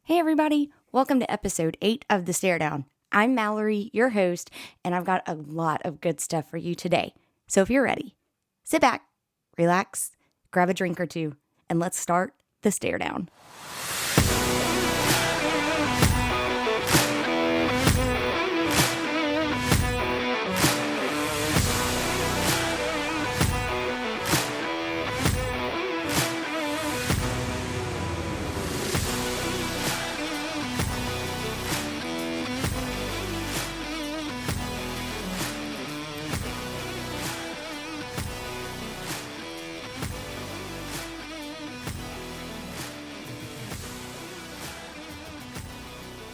Hey everybody, welcome to episode 8 of The Stare Down. I'm Mallory, your host, and I've got a lot of good stuff for you today. So if you're ready, sit back, relax, grab a drink or two, and let's start The Stare Down.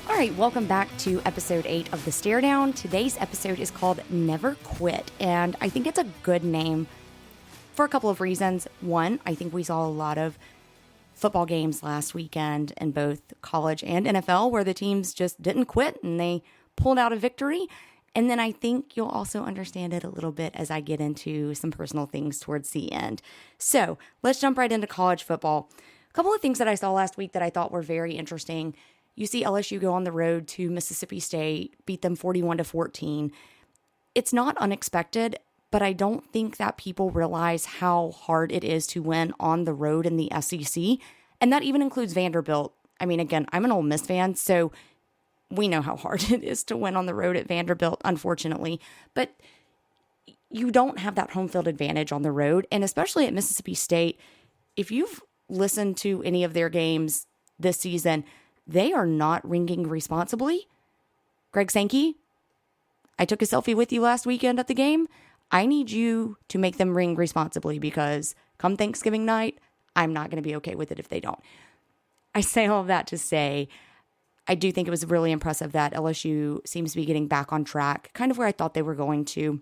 All right, welcome back to episode 8 of The Stare Down. Today's episode is called Never Quit, and I think it's a good name for a couple of reasons. One, I think we saw a lot of football games last weekend in both college and NFL where the teams just didn't quit and they pulled out a victory. And then I think you'll also understand it a little bit as I get into some personal things towards the end. So let's jump right into college football. A couple of things that I saw last week that I thought were very interesting. You see LSU go on the road to Mississippi State, beat them 41-14. It's not unexpected, but I don't think that people realize how hard it is to win on the road in the SEC. And that even includes Vanderbilt. I mean, again, I'm an Ole Miss fan, so we know how hard it is to win on the road at Vanderbilt, unfortunately. But you don't have that home field advantage on the road. And especially at Mississippi State, if you've listened to any of their games this season, they are not ringing responsibly. Greg Sankey, I took a selfie with you last weekend at the game. I need you to make them ring responsibly because come Thanksgiving night, I'm not going to be okay with it if they don't. I say all of that to say, I do think it was really impressive that LSU seems to be getting back on track, kind of where I thought they were going to.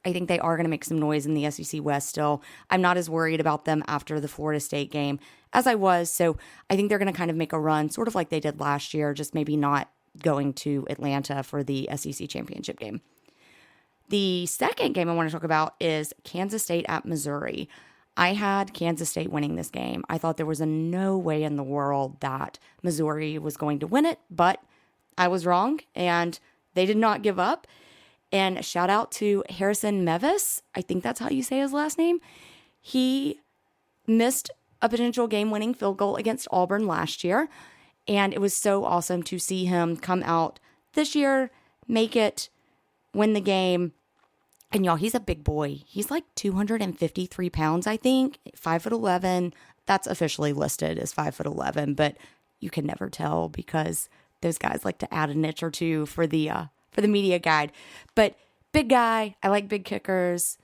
I think they are going to make some noise in the SEC West still. I'm not as worried about them after the Florida State game as I was. So I think they're going to kind of make a run, sort of like they did last year, just maybe not going to Atlanta for the SEC championship game. The second game I want to talk about is Kansas State at Missouri. I had Kansas State winning this game. I thought there was no way in the world that Missouri was going to win it, but I was wrong, and they did not give up. And shout out to Harrison Mevis. I think that's how you say his last name. He missed a potential game-winning field goal against Auburn last year, and it was so awesome to see him come out this year, make it, win the game. And y'all, he's a big boy. He's like 253 pounds, I think, 5'11". That's officially listed as 5'11", but you can never tell because those guys like to add an inch or two for the media guide. But big guy, I like big kickers.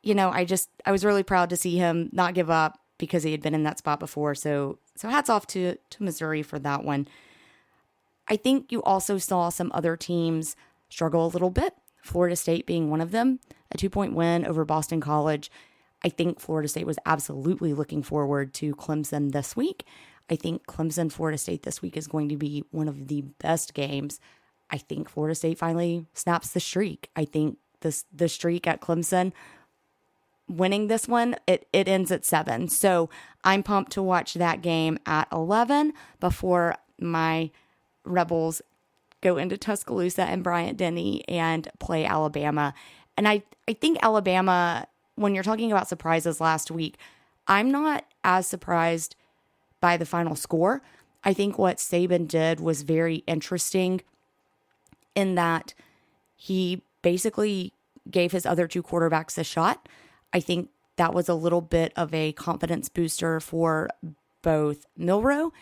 You know, I was really proud to see him not give up because he had been in that spot before. So hats off to Missouri for that one. I think you also saw some other teams struggle a little bit, Florida State being one of them, a 2-point win over Boston College. I think Florida State was absolutely looking forward to Clemson this week. I think Clemson-Florida State this week is going to be one of the best games. I think Florida State finally snaps the streak. I think the streak at Clemson, winning this one, it ends at 7. So I'm pumped to watch that game at 11 before my Rebels go into Tuscaloosa and Bryant-Denny and play Alabama. And I think Alabama, when you're talking about surprises last week, I'm not as surprised by the final score. I think what Saban did was very interesting in that he basically gave his other two quarterbacks a shot. I think that was a little bit of a confidence booster for both Milroe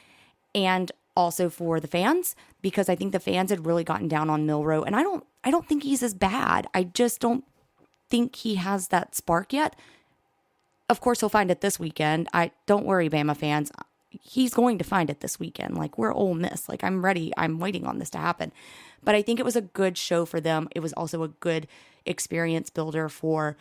and also for the fans, because I think the fans had really gotten down on Milroe, and I don't think he's as bad. I just don't think he has that spark yet. Of course, he'll find it this weekend. Don't worry, Bama fans. He's going to find it this weekend. Like, we're Ole Miss. Like, I'm ready. I'm waiting on this to happen. But I think it was a good show for them. It was also a good experience builder for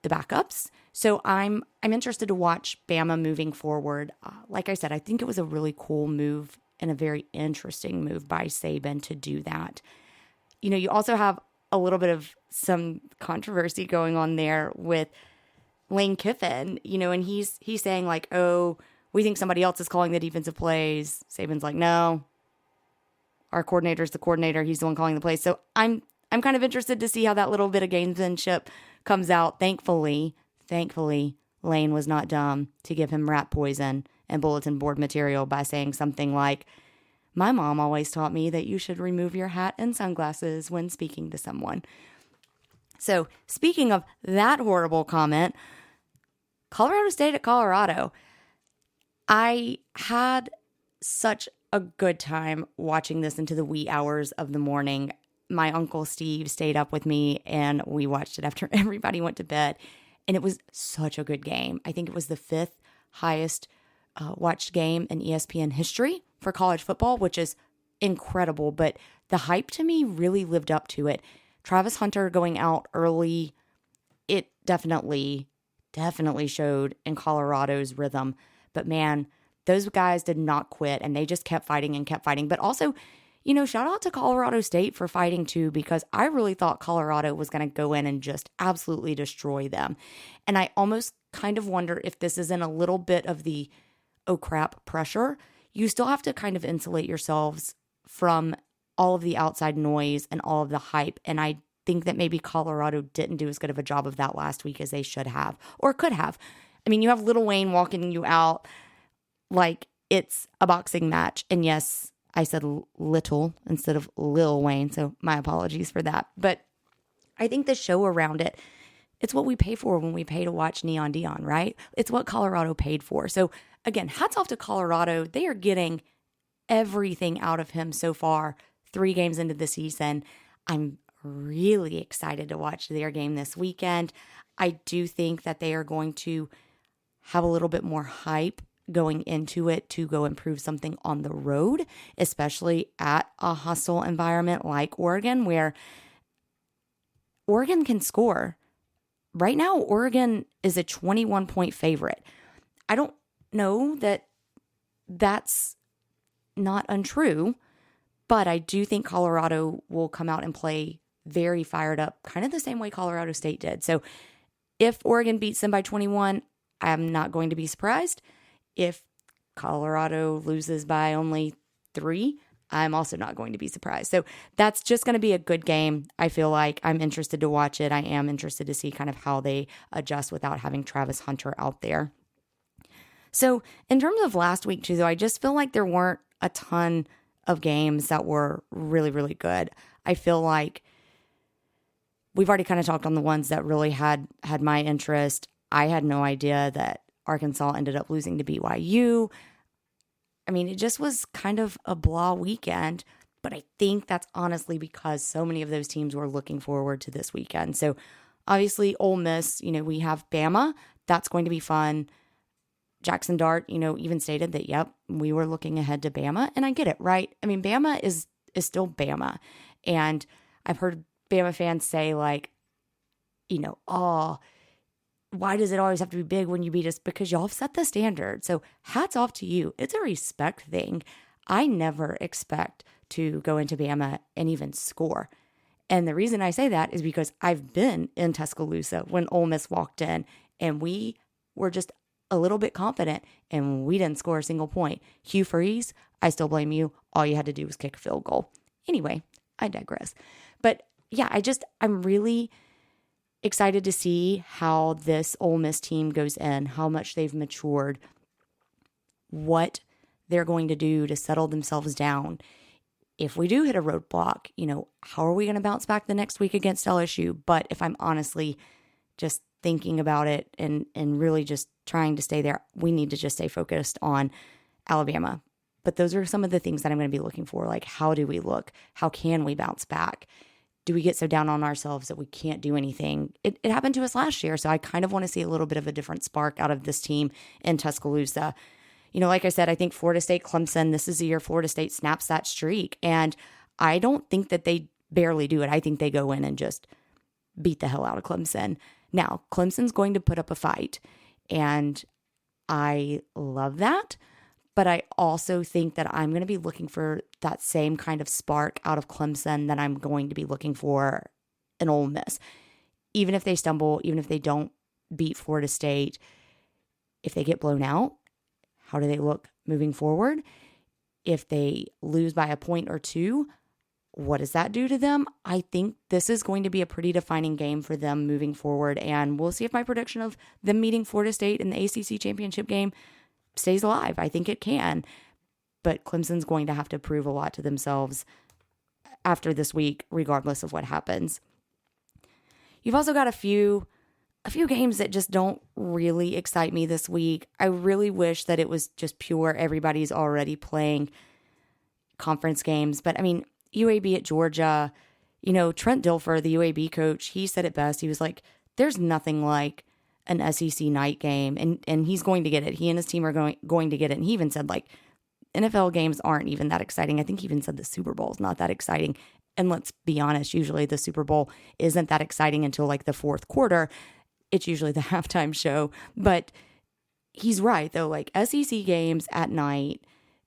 the backups. So I'm interested to watch Bama moving forward. Like I said, I think it was a really cool move and a very interesting move by Saban to do that. You know, you also have a little bit of some controversy going on there with Lane Kiffin, you know, and he's saying like, oh, we think somebody else is calling the defensive plays. Saban's like, no, our coordinator's the coordinator. He's the one calling the plays. So I'm kind of interested to see how that little bit of gamesmanship comes out. Thankfully, Lane was not dumb to give him rat poison and bulletin board material by saying something like, my mom always taught me that you should remove your hat and sunglasses when speaking to someone. So speaking of that horrible comment, Colorado State at Colorado. I had such a good time watching this into the wee hours of the morning. My Uncle Steve stayed up with me and we watched it after everybody went to bed. And it was such a good game. I think it was the 5th highest watched game in ESPN history for college football, which is incredible. But the hype to me really lived up to it. Travis Hunter going out early, it definitely showed in Colorado's rhythm. But man, those guys did not quit and they just kept fighting and kept fighting. But also, shout out to Colorado State for fighting too, because I really thought Colorado was going to go in and just absolutely destroy them. And I almost kind of wonder if this isn't a little bit of the, oh crap, pressure. You still have to kind of insulate yourselves from all of the outside noise and all of the hype. And I think that maybe Colorado didn't do as good of a job of that last week as they should have or could have. I mean, you have Lil Wayne walking you out like it's a boxing match. And yes, I said little instead of Lil Wayne, so my apologies for that. But I think the show around it, it's what we pay for when we pay to watch Neon Dion, right? It's what Colorado paid for. So again, hats off to Colorado. They are getting everything out of him so far, 3 games into the season. I'm really excited to watch their game this weekend. I do think that they are going to have a little bit more hype going into it to go improve something on the road, especially at a hostile environment like Oregon, where Oregon can score. Right now, Oregon is a 21-point favorite. I don't know that that's not untrue, but I do think Colorado will come out and play very fired up, kind of the same way Colorado State did. So if Oregon beats them by 21, I'm not going to be surprised. If Colorado loses by only 3, I'm also not going to be surprised. So that's just going to be a good game. I feel like I'm interested to watch it. I am interested to see kind of how they adjust without having Travis Hunter out there. So in terms of last week too, though, I just feel like there weren't a ton of games that were really, really good. I feel like we've already kind of talked on the ones that really had my interest. I had no idea that Arkansas ended up losing to BYU. I mean, it just was kind of a blah weekend, but I think that's honestly because so many of those teams were looking forward to this weekend. So obviously Ole Miss, we have Bama. That's going to be fun. Jackson Dart, even stated that, yep, we were looking ahead to Bama, and I get it, right? I mean, Bama is still Bama. And I've heard Bama fans say like, oh, why does it always have to be big when you beat us? Because y'all have set the standard. So hats off to you. It's a respect thing. I never expect to go into Bama and even score. And the reason I say that is because I've been in Tuscaloosa when Ole Miss walked in and we were just a little bit confident and we didn't score a single point. Hugh Freeze, I still blame you. All you had to do was kick a field goal. Anyway, I digress. But yeah, I'm really excited to see how this Ole Miss team goes in, how much they've matured, what they're going to do to settle themselves down. If we do hit a roadblock, how are we going to bounce back the next week against LSU? But if I'm honestly just thinking about it and really just trying to stay there, we need to just stay focused on Alabama. But those are some of the things that I'm going to be looking for. Like, how do we look? How can we bounce back? Do we get so down on ourselves that we can't do anything? It happened to us last year, so I kind of want to see a little bit of a different spark out of this team in Tuscaloosa. Like I said, I think Florida State, Clemson, this is the year Florida State snaps that streak, and I don't think that they barely do it. I think they go in and just beat the hell out of Clemson. Now, Clemson's going to put up a fight, and I love that. But I also think that I'm going to be looking for that same kind of spark out of Clemson that I'm going to be looking for in Ole Miss. Even if they stumble, even if they don't beat Florida State, if they get blown out, how do they look moving forward? If they lose by a point or two, what does that do to them? I think this is going to be a pretty defining game for them moving forward. And we'll see if my prediction of them meeting Florida State in the ACC championship game stays alive. I think it can. But Clemson's going to have to prove a lot to themselves after this week, regardless of what happens. You've also got a few games that just don't really excite me this week. I really wish that it was just pure everybody's already playing conference games. But I mean, UAB at Georgia, Trent Dilfer, the UAB coach, he said it best. He was like, there's nothing like an SEC night game, and he's going to get it. He and his team are going to get it. And he even said, like, NFL games aren't even that exciting. I think he even said the Super Bowl is not that exciting. And let's be honest, usually the Super Bowl isn't that exciting until like the fourth quarter. It's usually the halftime show. But he's right, though. Like, SEC games at night,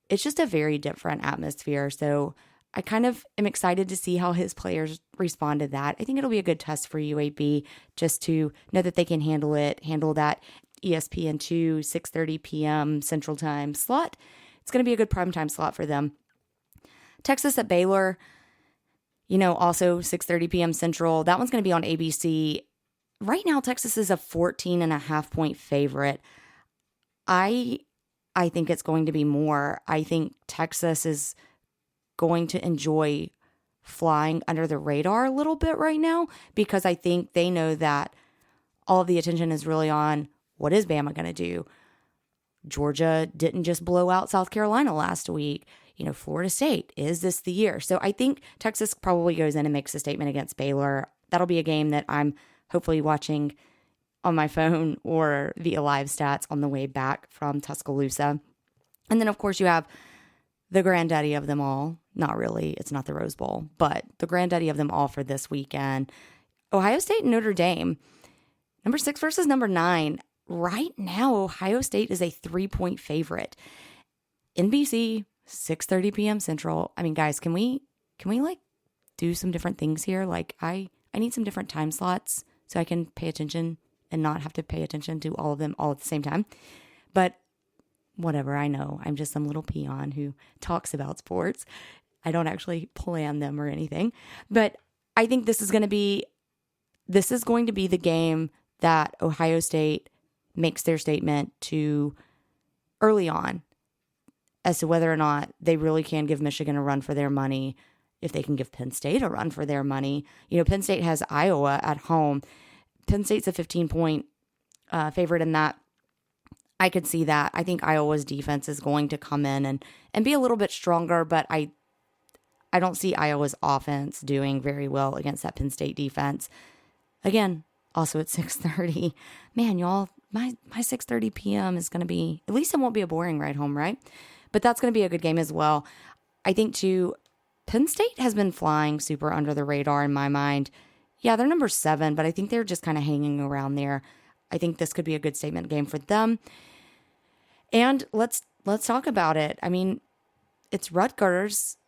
it's just a very different atmosphere. So I kind of am excited to see how his players respond to that. I think it'll be a good test for UAB just to know that they can handle that ESPN2 6:30 p.m. Central Time slot. It's going to be a good primetime slot for them. Texas at Baylor, also 6:30 p.m. Central. That one's going to be on ABC. Right now, Texas is a 14.5-point favorite. I think it's going to be more. I think Texas is going to enjoy flying under the radar a little bit right now because I think they know that all of the attention is really on what is Bama going to do. Georgia didn't just blow out South Carolina last week. Florida State, is this the year? So I think Texas probably goes in and makes a statement against Baylor. That'll be a game that I'm hopefully watching on my phone or via live stats on the way back from Tuscaloosa. And then, of course, you have the granddaddy of them all. Not really. It's not the Rose Bowl, but the granddaddy of them all for this weekend. Ohio State and Notre Dame. Number 6 versus number 9. Right now, Ohio State is a 3-point favorite. NBC, 6:30 p.m. Central. I mean, guys, can we like do some different things here? Like, I need some different time slots so I can pay attention and not have to pay attention to all of them all at the same time. But whatever, I know. I'm just some little peon who talks about sports. I don't actually plan them or anything. But I think this is going to be the game that Ohio State makes their statement to early on as to whether or not they really can give Michigan a run for their money, if they can give Penn State a run for their money. Penn State has Iowa at home. Penn State's a 15-point favorite in that. I could see that. I think Iowa's defense is going to come in and be a little bit stronger, but I don't see Iowa's offense doing very well against that Penn State defense. Again, also at 6:30. Man, y'all, my 6:30 p.m. is going to be, at least it won't be a boring ride home, right? But that's going to be a good game as well. I think, too, Penn State has been flying super under the radar in my mind. Yeah, they're number 7, but I think they're just kind of hanging around there. I think this could be a good statement game for them. And let's talk about it. I mean, it's Rutgers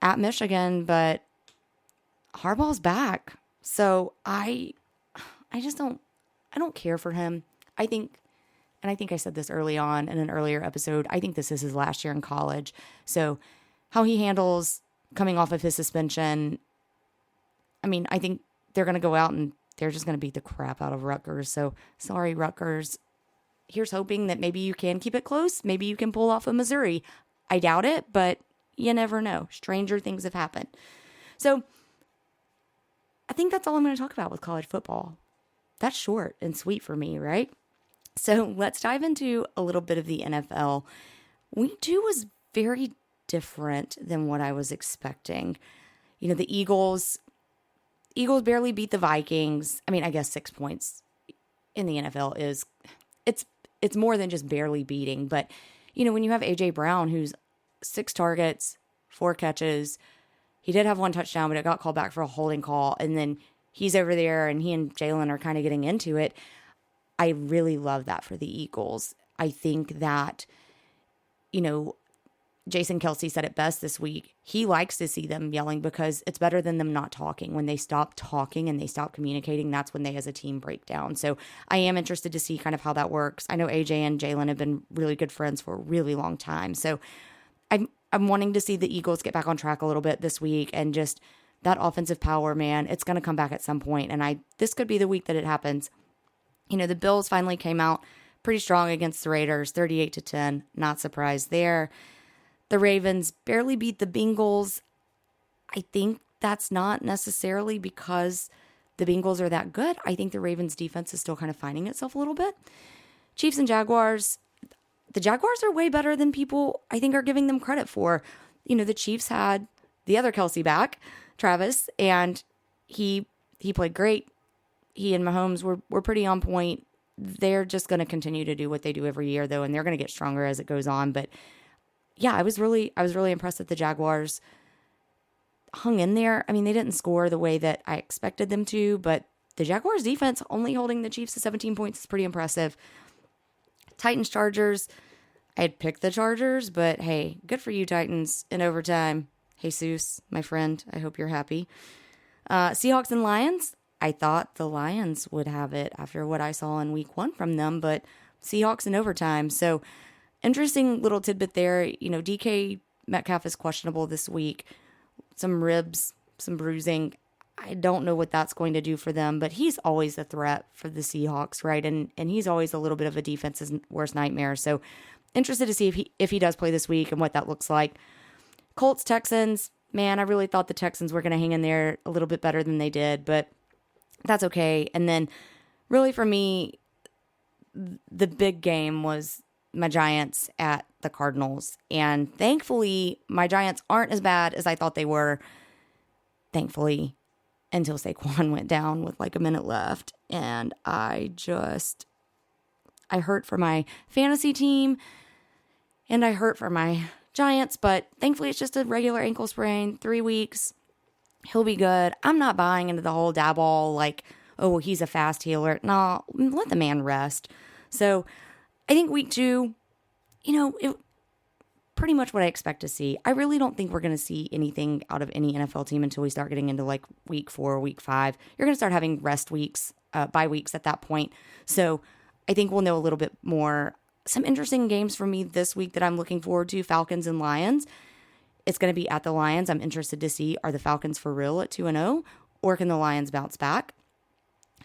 at Michigan, but Harbaugh's back. So I don't care for him. I think I said this early on in an earlier episode, I think this is his last year in college. So how he handles coming off of his suspension, I mean, I think they're going to go out and they're just going to beat the crap out of Rutgers. So sorry, Rutgers. Here's hoping that maybe you can keep it close. Maybe you can pull off a Missouri. I doubt it, but you never know. Stranger things have happened. So I think that's all I'm going to talk about with college football. That's short and sweet for me, right? So let's dive into a little bit of the NFL. Week 2 was very different than what I was expecting. The Eagles barely beat the Vikings. I mean, I guess 6 points in the NFL is, it's more than just barely beating. But, when you have A.J. Brown, who's 6 targets, 4 catches, he did have 1 touchdown, but it got called back for a holding call. And then he's over there and he and Jalen are kind of getting into it. I really love that for the Eagles. I think that, Jason Kelsey said it best this week. He likes to see them yelling because it's better than them not talking. When they stop talking and they stop communicating, that's when they as a team break down. So I am interested to see kind of how that works. I know AJ and Jalen have been really good friends for a really long time. So I'm wanting to see the Eagles get back on track a little bit this week, and just that offensive power, man, it's going to come back at some point. And this could be the week that it happens. The Bills finally came out pretty strong against the Raiders, 38-10. Not surprised there. The Ravens barely beat the Bengals. I think that's not necessarily because the Bengals are that good. I think the Ravens defense is still kind of finding itself a little bit. Chiefs and Jaguars. The Jaguars are way better than people, I think, are giving them credit for. The Chiefs had the other Kelsey back, Travis, and he played great. He and Mahomes were pretty on point. They're just going to continue to do what they do every year, though, and they're going to get stronger as it goes on. But yeah, I was really impressed that the Jaguars hung in there. I mean, they didn't score the way that I expected them to, but the Jaguars defense only holding the Chiefs to 17 points is pretty impressive. Titans, Chargers. I had picked the Chargers, but hey, good for you, Titans, in overtime. Jesus, my friend, I hope you're happy. Seahawks and Lions. I thought the Lions would have it after what I saw in week 1 from them, but Seahawks in overtime. So interesting little tidbit there. DK Metcalf is questionable this week. Some ribs, some bruising. I don't know what that's going to do for them, but he's always a threat for the Seahawks, right? And he's always a little bit of a defense's worst nightmare. So interested to see if he does play this week and what that looks like. Colts, Texans. Man, I really thought the Texans were going to hang in there a little bit better than they did, but that's okay. And then really for me, the big game was my Giants at the Cardinals. And thankfully, my Giants aren't as bad as I thought they were. Thankfully, until Saquon went down with like a minute left. And I hurt for my fantasy team and I hurt for my Giants, but thankfully it's just a regular ankle sprain, 3 weeks. He'll be good. I'm not buying into the whole dabble like, oh, he's a fast healer. No, let the man rest. So I think week 2, it pretty much what I expect to see. I really don't think we're going to see anything out of any NFL team until we start getting into like week 4, week 5. You're going to start having rest weeks, bye weeks at that point. So I think we'll know a little bit more. Some interesting games for me this week that I'm looking forward to, Falcons and Lions. It's going to be at the Lions. I'm interested to see, are the Falcons for real at 2-0, or can the Lions bounce back?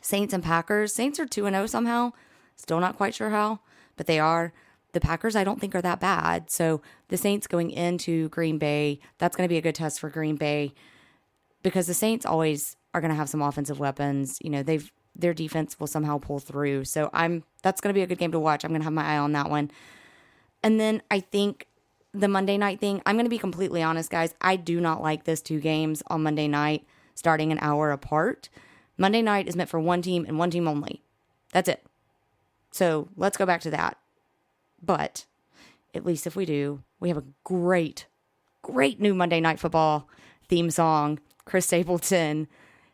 Saints and Packers. Saints are 2-0 somehow. Still not quite sure how, but they are. The Packers I don't think are that bad. So the Saints going into Green Bay, that's going to be a good test for Green Bay because the Saints always are going to have some offensive weapons. Their defense will somehow pull through. So that's going to be a good game to watch. I'm going to have my eye on that one. And then I think the Monday night thing, I'm going to be completely honest, guys. I do not like this 2 games on Monday night starting an hour apart. Monday night is meant for one team and one team only. That's it. So let's go back to that. But at least if we do, we have a great new Monday Night Football theme song. Chris Stapleton,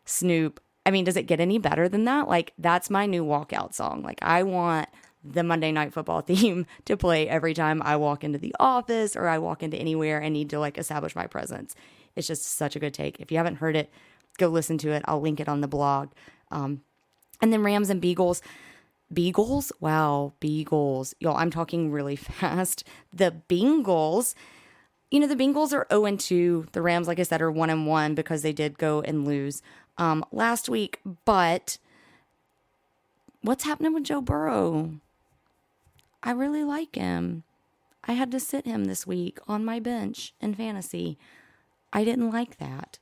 Snoop. I mean, does it get any better than that? Like, that's my new walkout song. Like, I want the Monday Night Football theme to play every time I walk into the office or I walk into anywhere and need to like establish my presence. It's just such a good take. If you haven't heard it, go listen to it. I'll link it on the blog. And then Rams and Beagles. Beagles? Wow, Beagles. Y'all, I'm talking really fast. The Bengals, the Bengals are 0-2. The Rams, like I said, are 1-1 because they did go and lose last week. But what's happening with Joe Burrow? I really like him. I had to sit him this week on my bench in fantasy. I didn't like that.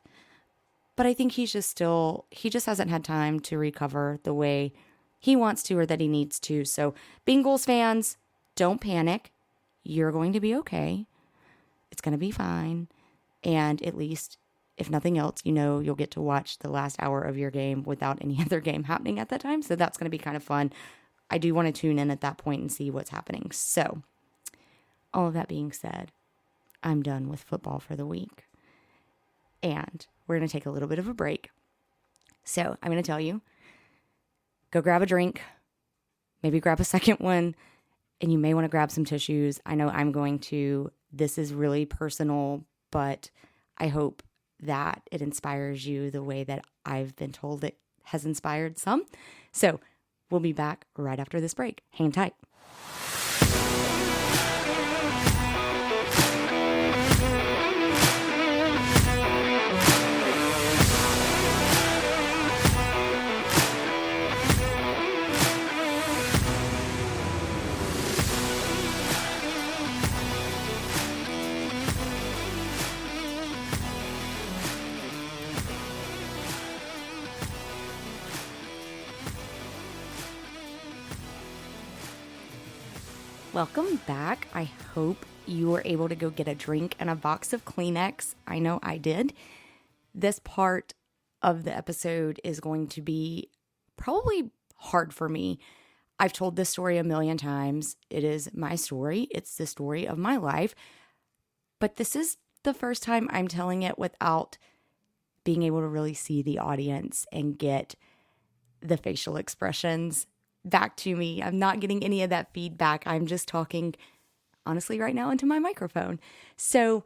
But I think he just hasn't had time to recover the way he wants to or that he needs to. So Bengals fans, don't panic. You're going to be okay. It's going to be fine. And at least, if nothing else, you'll get to watch the last hour of your game without any other game happening at that time. So that's going to be kind of fun. I do want to tune in at that point and see what's happening. So all of that being said, I'm done with football for the week. And we're going to take a little bit of a break. So I'm going to tell you, go grab a drink, maybe grab a second one, and you may want to grab some tissues. I know I'm going to. This is really personal, but I hope that it inspires you the way that I've been told it has inspired some. So we'll be back right after this break. Hang tight. Welcome back. I hope you were able to go get a drink and a box of Kleenex. I know I did. This part of the episode is going to be probably hard for me. I've told this story a million times. It is my story. It's the story of my life. But this is the first time I'm telling it without being able to really see the audience and get the facial expressions back to me. I'm not getting any of that feedback. I'm just talking honestly right now into my microphone. So,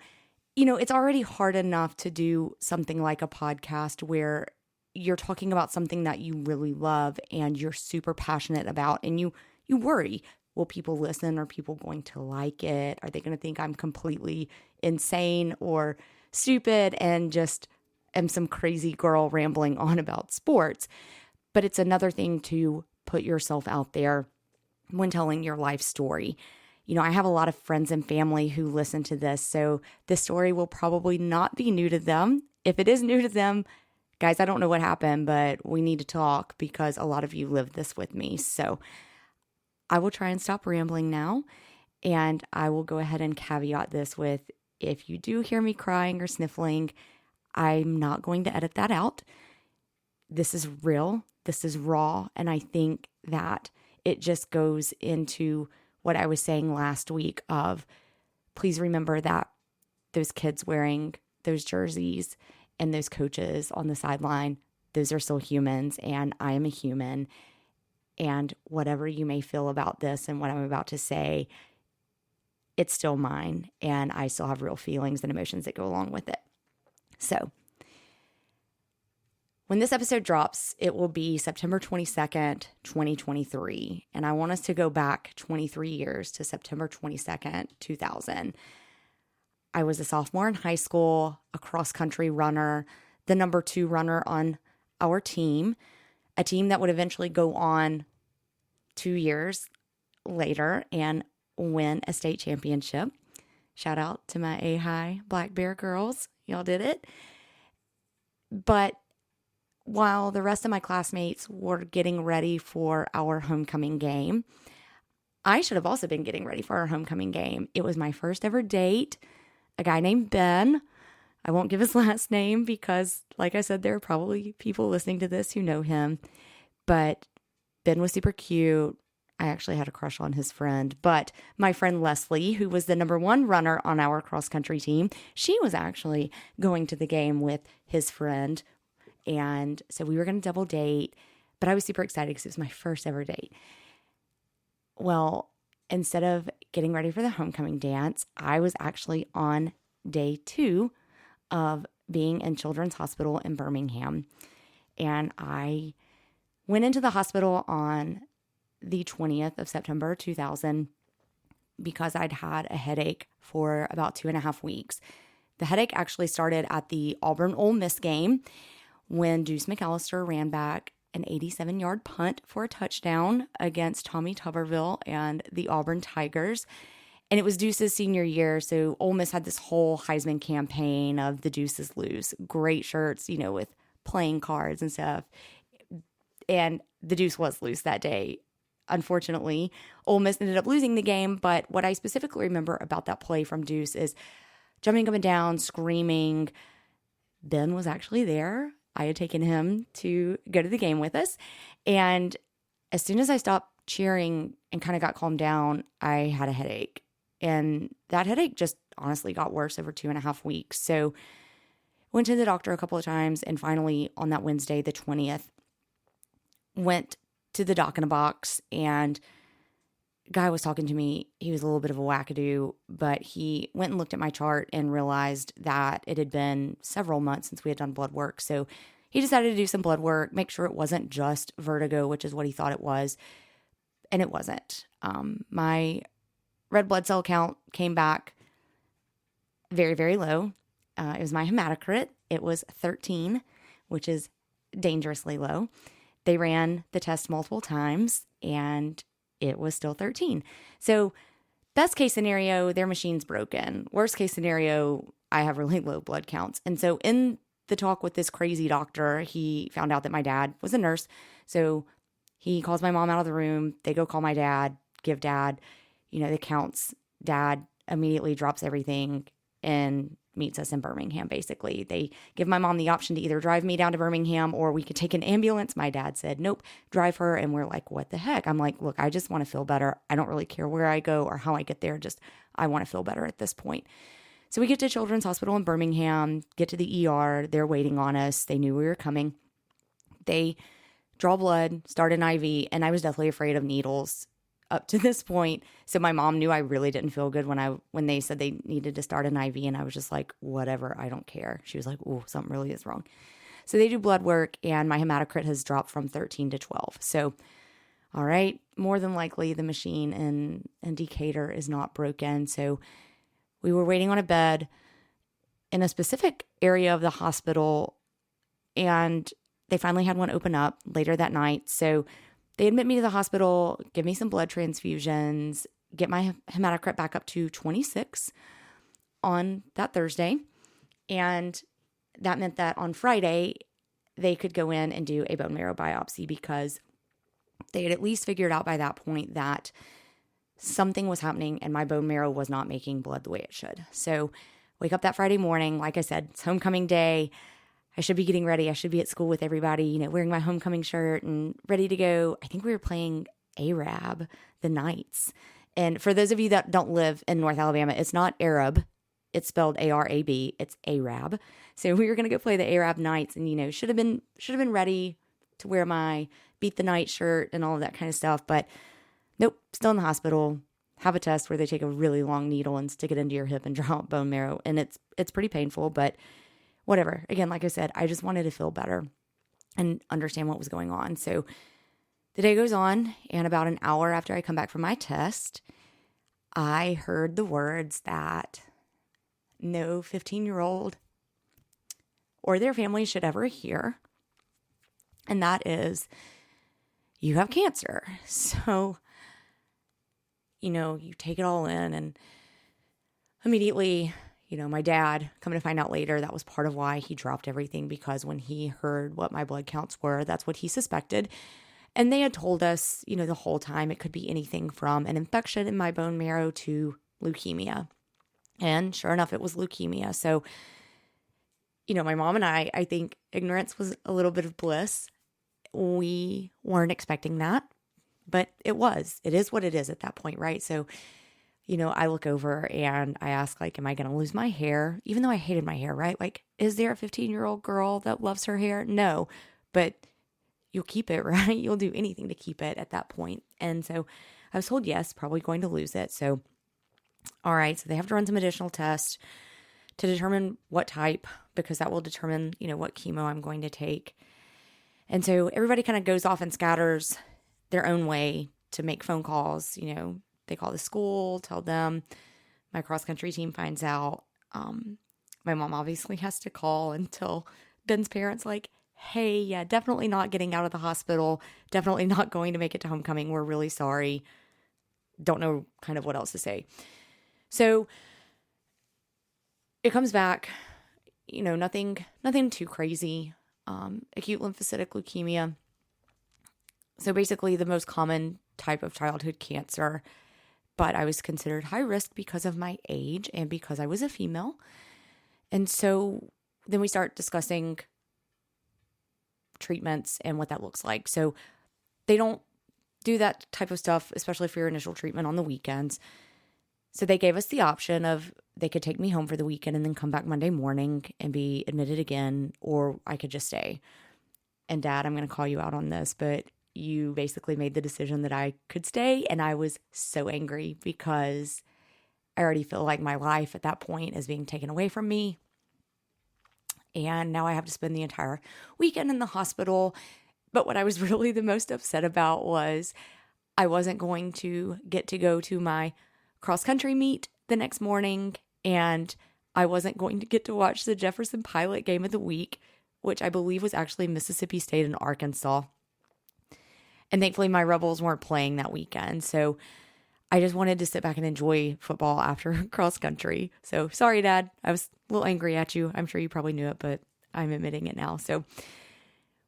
it's already hard enough to do something like a podcast where you're talking about something that you really love and you're super passionate about, and you worry, will people listen? Are people going to like it? Are they going to think I'm completely insane or stupid and just am some crazy girl rambling on about sports? But it's another thing to put yourself out there when telling your life story. I have a lot of friends and family who listen to this, so this story will probably not be new to them. If it is new to them, guys, I don't know what happened, but we need to talk because a lot of you lived this with me. So I will try and stop rambling now, and I will go ahead and caveat this with, if you do hear me crying or sniffling, I'm not going to edit that out. This is real. This is raw. And I think that it just goes into what I was saying last week of, please remember that those kids wearing those jerseys and those coaches on the sideline, those are still humans, and I am a human. And whatever you may feel about this and what I'm about to say, it's still mine, and I still have real feelings and emotions that go along with it. So when this episode drops, it will be September 22nd, 2023. And I want us to go back 23 years to September 22nd, 2000. I was a sophomore in high school, a cross-country runner, the number 2 runner on our team, a team that would eventually go on 2 years later and win a state championship. Shout out to my A-High Black Bear girls. Y'all did it. But while the rest of my classmates were getting ready for our homecoming game, I should have also been getting ready for our homecoming game. It was my first ever date, a guy named Ben. I won't give his last name because, like I said, there are probably people listening to this who know him. But Ben was super cute. I actually had a crush on his friend. But my friend Leslie, who was the number 1 runner on our cross-country team, she was actually going to the game with his friend. And so we were going to double date, but I was super excited because it was my first ever date. Well, instead of getting ready for the homecoming dance, I was actually on day 2 of being in Children's Hospital in Birmingham. And I went into the hospital on the 20th of September, 2000, because I'd had a headache for about 2.5 weeks. The headache actually started at the Auburn-Ole Miss game when Deuce McAllister ran back an 87-yard punt for a touchdown against Tommy Tuberville and the Auburn Tigers. And it was Deuce's senior year, so Ole Miss had this whole Heisman campaign of the Deuces lose. Great shirts, with playing cards and stuff. And the Deuce was loose that day. Unfortunately, Ole Miss ended up losing the game, but what I specifically remember about that play from Deuce is jumping up and down, screaming. Ben was actually there. I had taken him to go to the game with us. And as soon as I stopped cheering and kind of got calmed down, I had a headache. And that headache just honestly got worse over 2.5 weeks. So went to the doctor a couple of times, and finally on that Wednesday, the 20th, went to the doc in a box, and guy was talking to me. He was a little bit of a wackadoo, but he went and looked at my chart and realized that it had been several months since we had done blood work. So he decided to do some blood work, make sure it wasn't just vertigo, which is what he thought it was. And it wasn't. My red blood cell count came back very, very low. It was my hematocrit. It was 13, which is dangerously low. They ran the test multiple times and it was still 13. So best case scenario, their machine's broken. Worst case scenario, I have really low blood counts. And so in the talk with this crazy doctor, he found out that my dad was a nurse. So he calls my mom out of the room. They go call my dad, give dad, the counts. Dad immediately drops everything and meets us in Birmingham, basically. They give my mom the option to either drive me down to Birmingham or we could take an ambulance. My dad said, nope, drive her. And we're like, what the heck? I'm like, look, I just want to feel better. I don't really care where I go or how I get there. Just, I want to feel better at this point. So we get to Children's Hospital in Birmingham, get to the ER. They're waiting on us. They knew we were coming. They draw blood, start an IV, and I was deathly afraid of needles up to this point. So my mom knew I really didn't feel good when they said they needed to start an IV, and I was just like, whatever, I don't care. She was like, oh, something really is wrong. So they do blood work, and my hematocrit has dropped from 13 to 12. So, all right, more than likely the machine in Decatur is not broken. So we were waiting on a bed in a specific area of the hospital, and they finally had one open up later that night. So they admit me to the hospital, give me some blood transfusions, get my hematocrit back up to 26 on that Thursday. And that meant that on Friday, they could go in and do a bone marrow biopsy because they had at least figured out by that point that something was happening and my bone marrow was not making blood the way it should. So wake up that Friday morning, like I said, it's homecoming day. I should be getting ready. I should be at school with everybody, wearing my homecoming shirt and ready to go. I think we were playing Arab the Knights. And for those of you that don't live in North Alabama, it's not Arab. It's spelled Arab. It's Arab. So we were going to go play the Arab Knights and, should have been ready to wear my Beat the Night shirt and all of that kind of stuff. But nope, still in the hospital. Have a test where they take a really long needle and stick it into your hip and draw out bone marrow. And it's pretty painful, but whatever. Again, like I said, I just wanted to feel better and understand what was going on. So the day goes on, and about an hour after I come back from my test, I heard the words that no 15-year-old or their family should ever hear. And that is, you have cancer. So, you take it all in, and immediately, my dad, coming to find out later, that was part of why he dropped everything, because when he heard what my blood counts were, that's what he suspected. And they had told us, the whole time it could be anything from an infection in my bone marrow to leukemia. And sure enough, it was leukemia. So, my mom and I think ignorance was a little bit of bliss. We weren't expecting that, but it is what it is at that point, right? So, I look over and I ask, am I going to lose my hair? Even though I hated my hair, right? Is there a 15-year-old girl that loves her hair? No, but you'll keep it, right? You'll do anything to keep it at that point. And so I was told, yes, probably going to lose it. So, all right. So they have to run some additional tests to determine what type, because that will determine, what chemo I'm going to take. And so everybody kind of goes off and scatters their own way to make phone calls, They call the school, tell them. My cross-country team finds out. My mom obviously has to call and tell Ben's parents, hey, yeah, definitely not getting out of the hospital. Definitely not going to make it to homecoming. We're really sorry. Don't know kind of what else to say. So it comes back, nothing too crazy. Acute lymphocytic leukemia. So basically the most common type of childhood cancer. But I was considered high risk because of my age and because I was a female. And so then we start discussing treatments and what that looks like. So they don't do that type of stuff, especially for your initial treatment on the weekends. So they gave us the option of they could take me home for the weekend and then come back Monday morning and be admitted again, or I could just stay. And Dad, I'm going to call you out on this, but you basically made the decision that I could stay. And I was so angry because I already feel like my life at that point is being taken away from me. And now I have to spend the entire weekend in the hospital. But what I was really the most upset about was I wasn't going to get to go to my cross country meet the next morning. And I wasn't going to get to watch the Jefferson Pilot game of the week, which I believe was actually Mississippi State and Arkansas. And thankfully my Rebels weren't playing that weekend. So I just wanted to sit back and enjoy football after cross country. So sorry, Dad. I was a little angry at you. I'm sure you probably knew it, but I'm admitting it now. So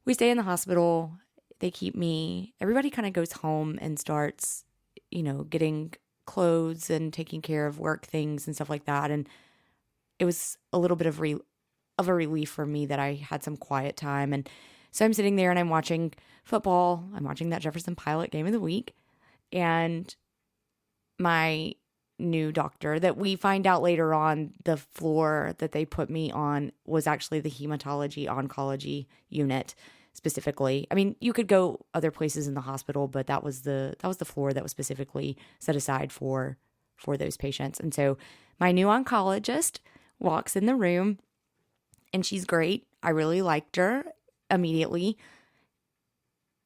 we stay in the hospital. They keep me. Everybody kind of goes home and starts, getting clothes and taking care of work things and stuff like that. And it was a little bit of a relief for me that I had some quiet time. And so I'm sitting there and I'm watching football. I'm watching that Jefferson Pilot game of the week. And my new doctor, that we find out later on, the floor that they put me on was actually the hematology oncology unit specifically. I mean, you could go other places in the hospital, but that was the floor that was specifically set aside for those patients. And so my new oncologist walks in the room, and she's great. I really liked her immediately.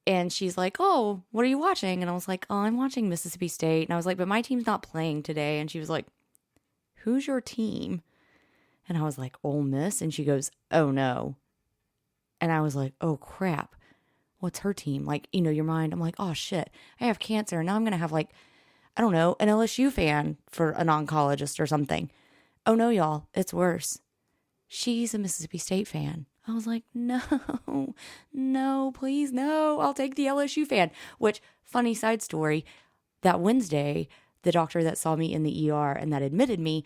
And she's like, "Oh, what are you watching?" And I was like, "Oh, I'm watching Mississippi State." And I was like, "But my team's not playing today." And she was like, "Who's your team?" And I was like, "Ole Miss." And she goes, "Oh, no." And I was like, "Oh, crap. What's her team?" Like, your mind. I'm like, "Oh, shit. I have cancer. And now I'm going to have I don't know, an LSU fan for an oncologist or something." Oh, no, y'all. It's worse. She's a Mississippi State fan. I was like, no, please, no. I'll take the LSU fan. Which, funny side story, that Wednesday, the doctor that saw me in the ER and that admitted me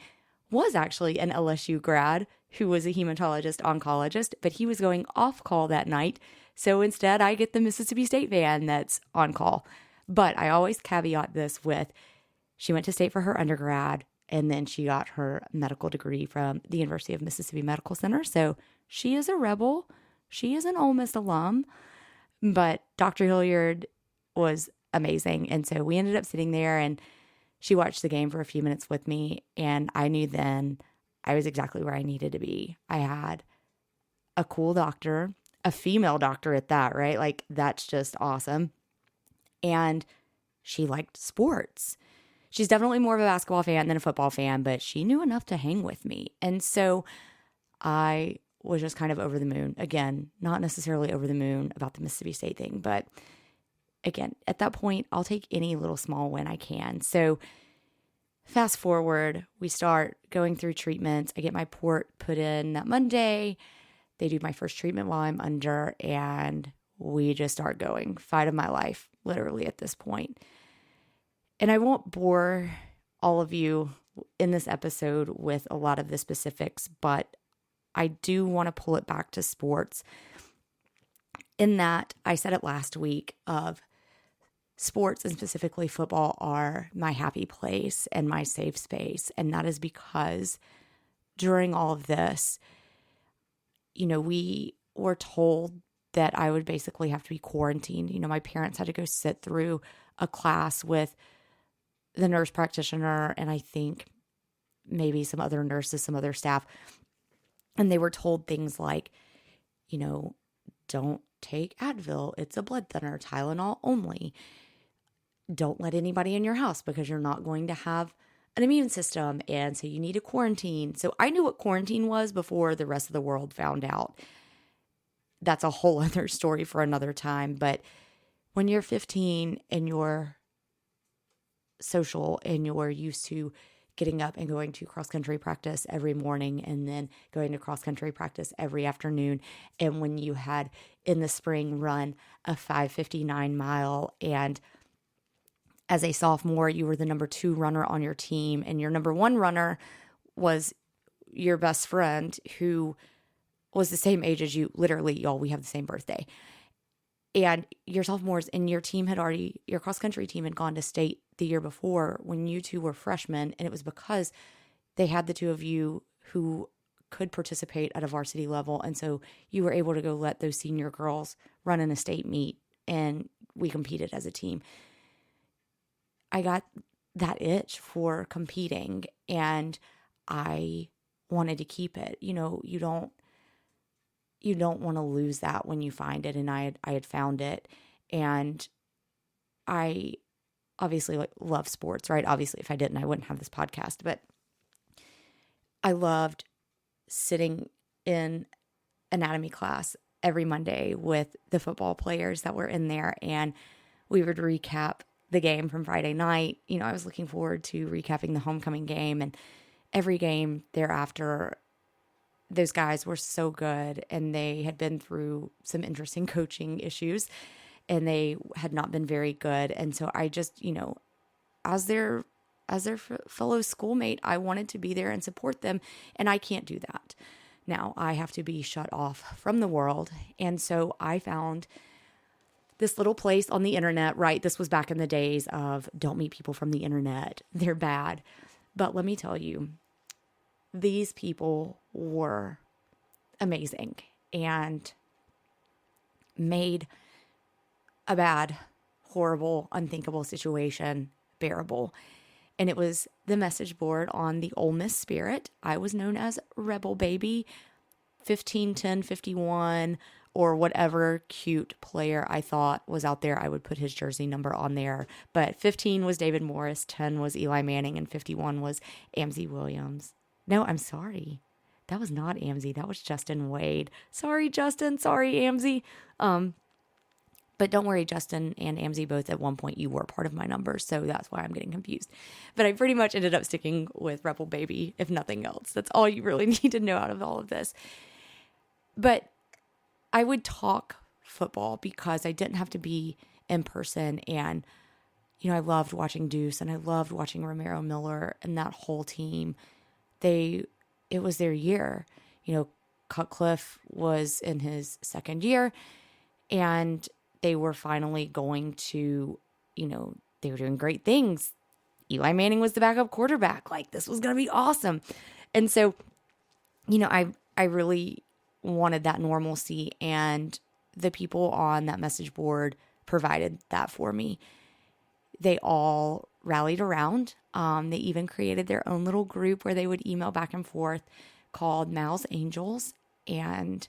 was actually an LSU grad who was a hematologist oncologist, but he was going off call that night. So instead, I get the Mississippi State fan that's on call. But I always caveat this with, she went to State for her undergrad, and then she got her medical degree from the University of Mississippi Medical Center. So she is a rebel. She is an Ole Miss alum. But Dr. Hilliard was amazing. And so we ended up sitting there, and she watched the game for a few minutes with me. And I knew then I was exactly where I needed to be. I had a cool doctor, a female doctor at that, right? That's just awesome. And she liked sports. She's definitely more of a basketball fan than a football fan, but she knew enough to hang with me. And so I was just kind of over the moon. Again, not necessarily over the moon about the Mississippi State thing, but again, at that point, I'll take any little small win I can. So fast forward, we start going through treatments. I get my port put in that Monday. They do my first treatment while I'm under, and we just start going. Fight of my life, literally, at this point. And I won't bore all of you in this episode with a lot of the specifics, but I do want to pull it back to sports, in that I said it last week of sports, and specifically football, are my happy place and my safe space. And that is because during all of this, we were told that I would basically have to be quarantined. My parents had to go sit through a class with the nurse practitioner, and I think maybe some other nurses, some other staff. And they were told things like, don't take Advil. It's a blood thinner, Tylenol only. Don't let anybody in your house because you're not going to have an immune system. And so you need to quarantine. So I knew what quarantine was before the rest of the world found out. That's a whole other story for another time. But when you're 15 and you're social and you're used to getting up and going to cross-country practice every morning and then going to cross-country practice every afternoon, and when you had in the spring run a 5:59 mile, and as a sophomore you were the number 2 runner on your team, and your number 1 runner was your best friend who was the same age as you. Literally, y'all, we have the same birthday. And your sophomores, and your cross-country team had gone to state the year before when you two were freshmen, and it was because they had the two of you who could participate at a varsity level, and so you were able to go let those senior girls run in a state meet and we competed as a team. I got that itch for competing, and I wanted to keep it. You know, you don't want to lose that when you find it. And I had found it, and I obviously love sports, right? Obviously, if I didn't, I wouldn't have this podcast, but I loved sitting in anatomy class every Monday with the football players that were in there, and we would recap the game from Friday night. You know, I was looking forward to recapping the homecoming game, and every game thereafter, those guys were so good, and they had been through some interesting coaching issues, and they had not been very good. And so I just, you know, as their fellow schoolmate, I wanted to be there and support them, and I can't do that. Now I have to be shut off from the world. And so I found this little place on the internet, right? This was back in the days of don't meet people from the internet. They're bad. But let me tell you, these people were amazing and made a bad, horrible, unthinkable situation bearable. And it was the message board on the Ole Miss Spirit. I was known as Rebel Baby, 15, 10, 51, or whatever cute player I thought was out there. I would put his jersey number on there. But 15 was David Morris, 10 was Eli Manning, and 51 was Amzie Williams. No, I'm sorry. That was not Amzie. That was Justin Wade. Sorry, Justin. Sorry, Amzie. But don't worry, Justin and Amzie, both at one point you were part of my numbers, so that's why I'm getting confused. But I pretty much ended up sticking with Rebel Baby, if nothing else. That's all you really need to know out of all of this. But I would talk football because I didn't have to be in person. And, you know, I loved watching Deuce, and I loved watching Romero Miller and that whole team. It was their year. You know, Cutcliffe was in his second year, and they were finally going to, you know, they were doing great things. Eli Manning was the backup quarterback. Like, this was going to be awesome. And so, you know, I really wanted that normalcy, and the people on that message board provided that for me. They all rallied around. They even created their own little group where they would email back and forth called Mal's Angels, and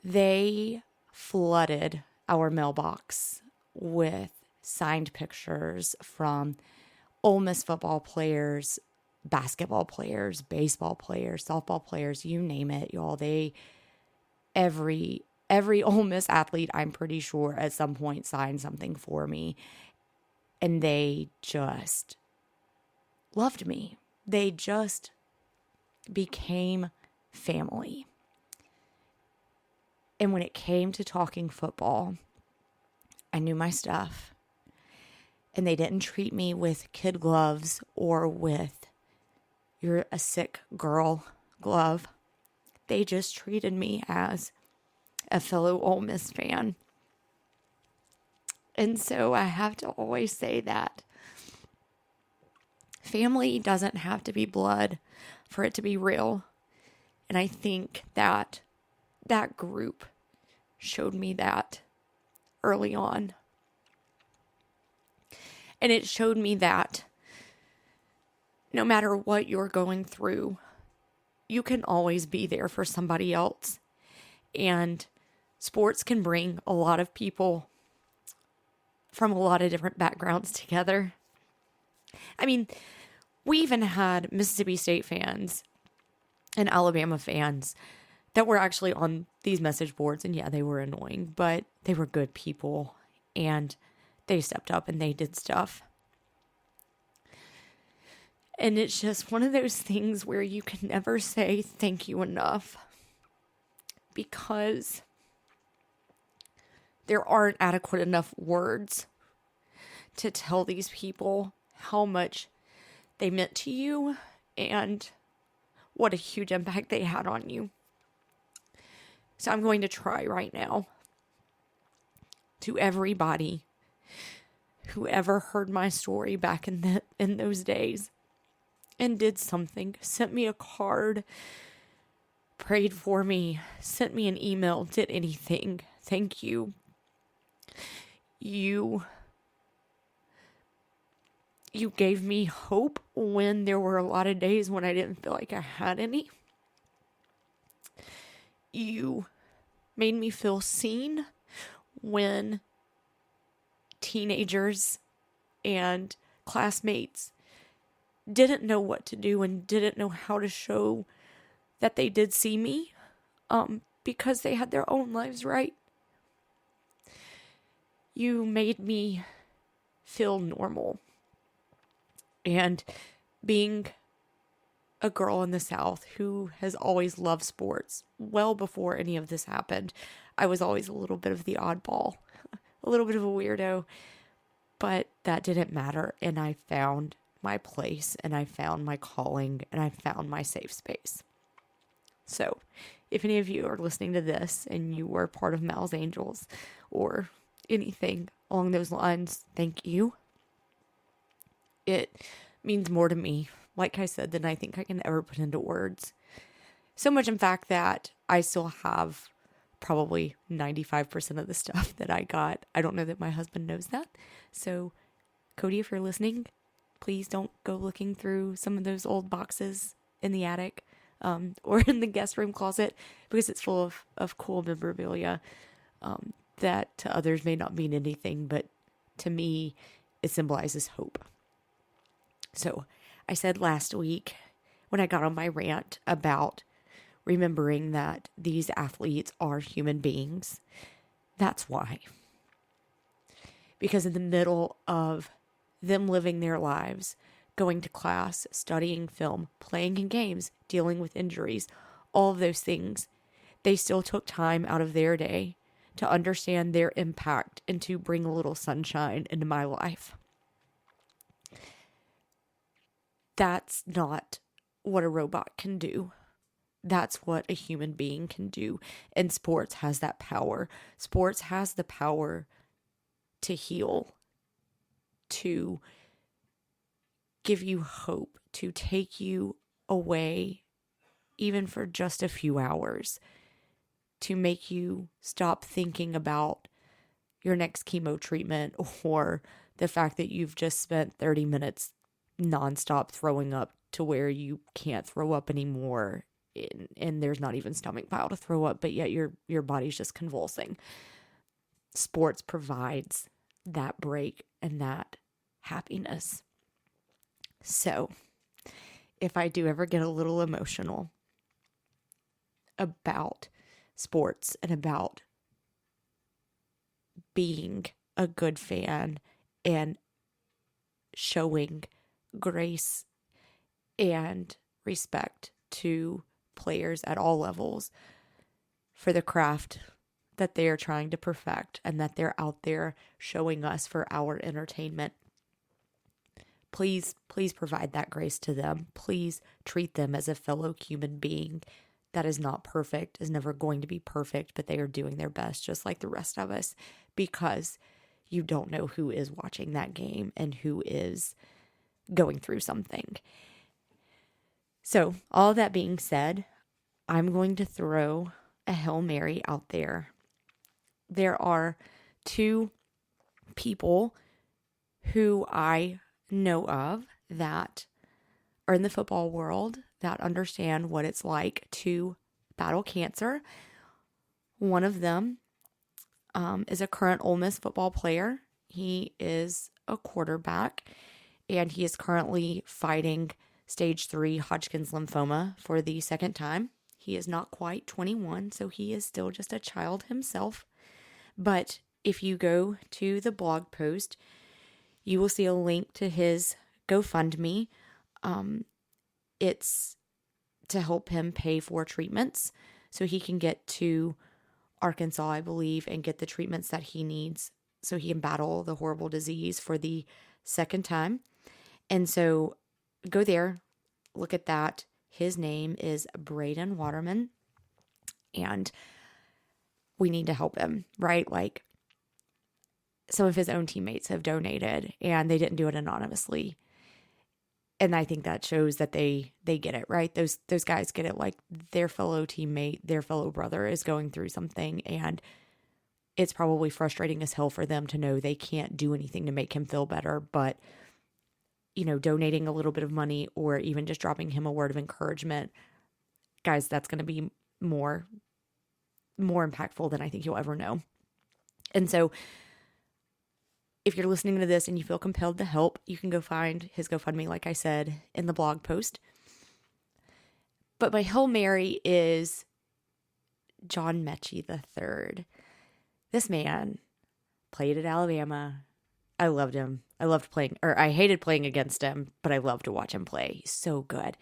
they flooded our mailbox with signed pictures from Ole Miss football players, basketball players, baseball players, softball players, you name it, y'all. Every Ole Miss athlete, I'm pretty sure, at some point signed something for me. And they just loved me. They just became family. And when it came to talking football, I knew my stuff. And they didn't treat me with kid gloves or with you're a sick girl glove. They just treated me as a fellow Ole Miss fan. And so I have to always say that family doesn't have to be blood for it to be real. And I think that that group showed me that early on. And it showed me that no matter what you're going through, you can always be there for somebody else. And sports can bring a lot of people from a lot of different backgrounds together. I mean, we even had Mississippi State fans and Alabama fans that were actually on these message boards. And yeah, they were annoying, but they were good people, and they stepped up and they did stuff. And it's just one of those things where you can never say thank you enough, because there aren't adequate enough words to tell these people how much they meant to you and what a huge impact they had on you. So I'm going to try right now, to everybody who ever heard my story back in those days and did something, sent me a card, prayed for me, sent me an email, did anything. Thank you. You gave me hope when there were a lot of days when I didn't feel like I had any. You made me feel seen when teenagers and classmates didn't know what to do and didn't know how to show that they did see me, because they had their own lives, right? You made me feel normal. And being a girl in the South who has always loved sports, well before any of this happened, I was always a little bit of the oddball, a little bit of a weirdo, but that didn't matter. And I found my place, and I found my calling, and I found my safe space. So if any of you are listening to this and you were part of Mal's Angels or anything along those lines, thank you. It means more to me, like I said, than I think I can ever put into words. So much, in fact, that I still have probably 95% of the stuff that I got. I don't know that my husband knows that. So, Cody, if you're listening, please don't go looking through some of those old boxes in the attic, or in the guest room closet, because it's full of cool memorabilia that to others may not mean anything, but to me, it symbolizes hope. So I said last week when I got on my rant about remembering that these athletes are human beings, that's why. Because in the middle of them living their lives, going to class, studying film, playing in games, dealing with injuries, all of those things, they still took time out of their day to understand their impact and to bring a little sunshine into my life. That's not what a robot can do. That's what a human being can do. And sports has that power. Sports has the power to heal, to give you hope, to take you away, even for just a few hours, to make you stop thinking about your next chemo treatment or the fact that you've just spent 30 minutes nonstop throwing up to where you can't throw up anymore, and there's not even stomach bile to throw up, but yet your body's just convulsing. Sports provides that break and that happiness. So, if I do ever get a little emotional about sports and about being a good fan and showing grace and respect to players at all levels for the craft that they are trying to perfect and that they're out there showing us for our entertainment, please provide that grace to them. Please treat them as a fellow human being that is not perfect, is never going to be perfect, but they are doing their best just like the rest of us, because you don't know who is watching that game and who is going through something. So, all that being said, I'm going to throw a Hail Mary out there. There are two people who I know of that are in the football world that understand what it's like to battle cancer. One of them is a current Ole Miss football player. He is a quarterback, and he is currently fighting stage 3 Hodgkin's lymphoma for the second time. He is not quite 21, so he is still just a child himself. But if you go to the blog post, you will see a link to his GoFundMe. It's to help him pay for treatments so he can get to Arkansas, I believe, and get the treatments that he needs so he can battle the horrible disease for the second time. And so go there, look at that. His name is Braden Waterman, and we need to help him, right? Like, some of his own teammates have donated, and they didn't do it anonymously. And I think that shows that they get it, right? Those guys get it. Like, their fellow teammate, their fellow brother is going through something, and it's probably frustrating as hell for them to know they can't do anything to make him feel better, but donating a little bit of money or even just dropping him a word of encouragement, guys, that's going to be more impactful than I think you'll ever know. And so if you're listening to this and you feel compelled to help, you can go find his GoFundMe, like I said, in the blog post. But my Hail Mary is John Mechie III. This man played at Alabama. I loved him. I hated playing against him, but I loved to watch him play. He's so good.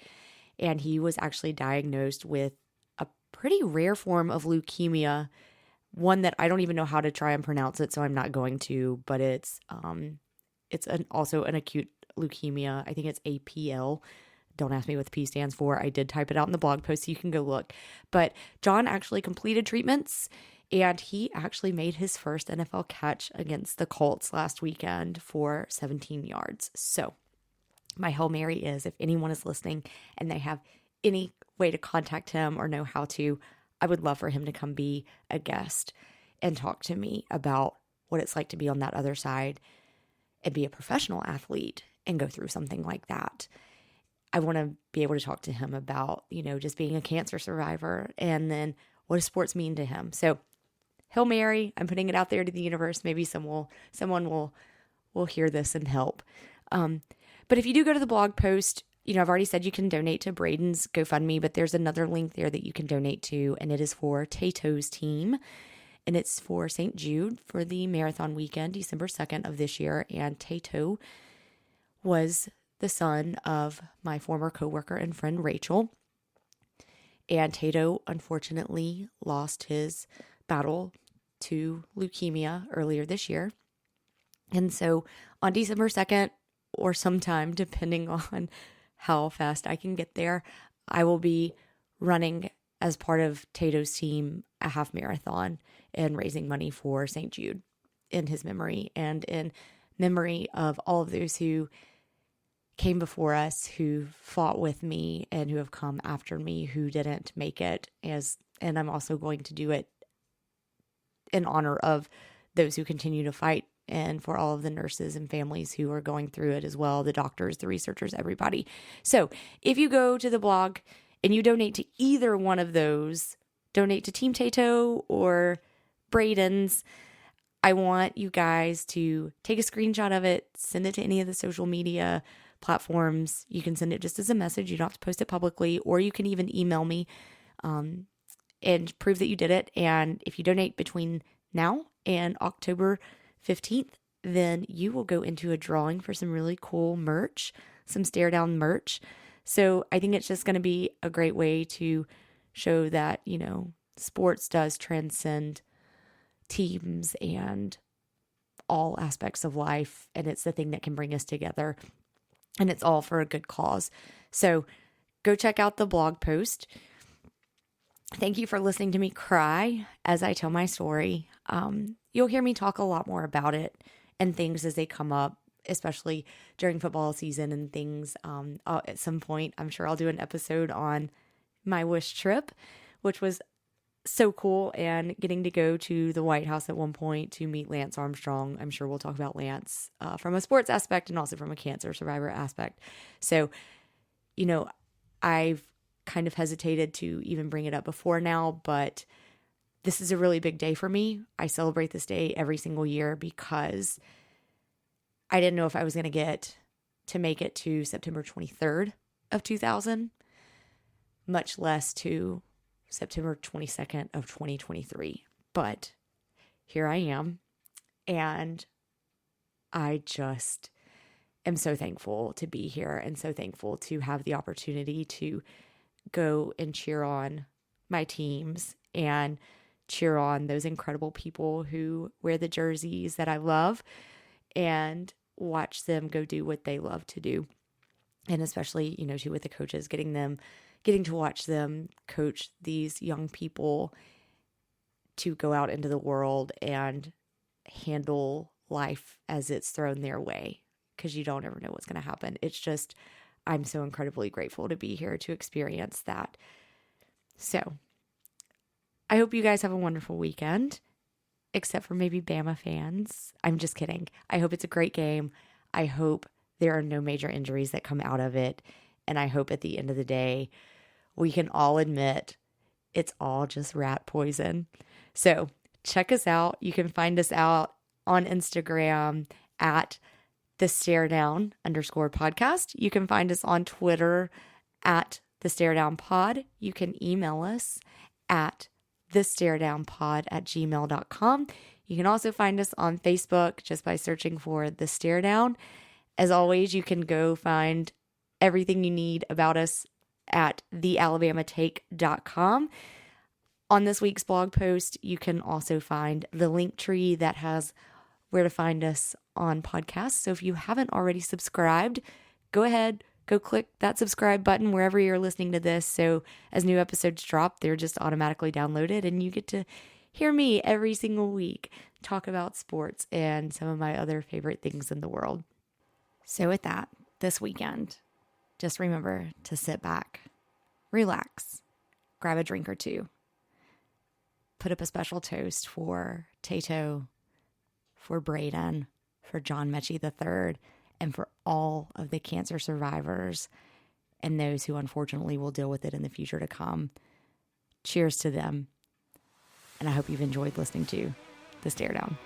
And he was actually diagnosed with a pretty rare form of leukemia, one that I don't even know how to try and pronounce it, so I'm not going to, but it's also an acute leukemia. I think it's APL. Don't ask me what the P stands for. I did type it out in the blog post, so you can go look. But John actually completed treatments, and he actually made his first NFL catch against the Colts last weekend for 17 yards. So my Hail Mary is, if anyone is listening and they have any way to contact him or know how to, I would love for him to come be a guest and talk to me about what it's like to be on that other side and be a professional athlete and go through something like that. I want to be able to talk to him about, just being a cancer survivor and then what does sports mean to him. So Hail Mary, I'm putting it out there to the universe. Maybe someone will hear this and help. But if you do go to the blog post, I've already said you can donate to Braden's GoFundMe, but there's another link there that you can donate to, and it is for Tato's team, and it's for St. Jude for the marathon weekend, December 2nd of this year. And Tato was the son of my former coworker and friend Rachel, and Tato unfortunately lost his battle to leukemia earlier this year. And so on December 2nd, or sometime, depending on how fast I can get there, I will be running as part of Tato's team a half marathon and raising money for St. Jude in his memory and in memory of all of those who came before us, who fought with me and who have come after me, who didn't make it. And I'm also going to do it in honor of those who continue to fight, and for all of the nurses and families who are going through it as well, the doctors, the researchers, everybody. So if you go to the blog and you donate to either one of those, donate to Team Tato or Braden's, I want you guys to take a screenshot of it, send it to any of the social media platforms. You can send it just as a message. You don't have to post it publicly, or you can even email me and prove that you did it. And if you donate between now and October 15th, then you will go into a drawing for some really cool merch, some stare down merch. So I think it's just going to be a great way to show that, sports does transcend teams and all aspects of life. And it's the thing that can bring us together. And it's all for a good cause. So go check out the blog post. Thank you for listening to me cry as I tell my story. You'll hear me talk a lot more about it and things as they come up, especially during football season and things. At some point, I'm sure I'll do an episode on my wish trip, which was so cool, and getting to go to the White House at one point to meet Lance Armstrong. I'm sure we'll talk about Lance from a sports aspect and also from a cancer survivor aspect. So, I've kind of hesitated to even bring it up before now, but this is a really big day for me. I celebrate this day every single year because I didn't know if I was going to get to make it to September 23rd of 2000, much less to September 22nd of 2023. But here I am, and I just am so thankful to be here and so thankful to have the opportunity to go and cheer on my teams and cheer on those incredible people who wear the jerseys that I love and watch them go do what they love to do. And especially, too, with the coaches, getting to watch them coach these young people to go out into the world and handle life as it's thrown their way, because you don't ever know what's going to happen. It's just, I'm so incredibly grateful to be here to experience that. So I hope you guys have a wonderful weekend. except for maybe Bama fans. I'm just kidding. I hope it's a great game. I hope there are no major injuries that come out of it. And I hope at the end of the day, we can all admit it's all just rat poison. So check us out. You can find us out on Instagram at the stare down _podcast. You can find us on Twitter at the stare down pod. You can email us at thestaredownpod@gmail.com. You can also find us on Facebook just by searching for The Stare Down. As always, you can go find everything you need about us at thealabamatake.com. On this week's blog post, you can also find the link tree that has where to find us on podcasts. So if you haven't already subscribed, go ahead, go click that subscribe button wherever you're listening to this. So as new episodes drop, they're just automatically downloaded and you get to hear me every single week talk about sports and some of my other favorite things in the world. So with that, this weekend, just remember to sit back, relax, grab a drink or two, put up a special toast for Tato, for Braden, for John Mechie III, and for all of the cancer survivors and those who unfortunately will deal with it in the future to come. Cheers to them. And I hope you've enjoyed listening to The Stare Down.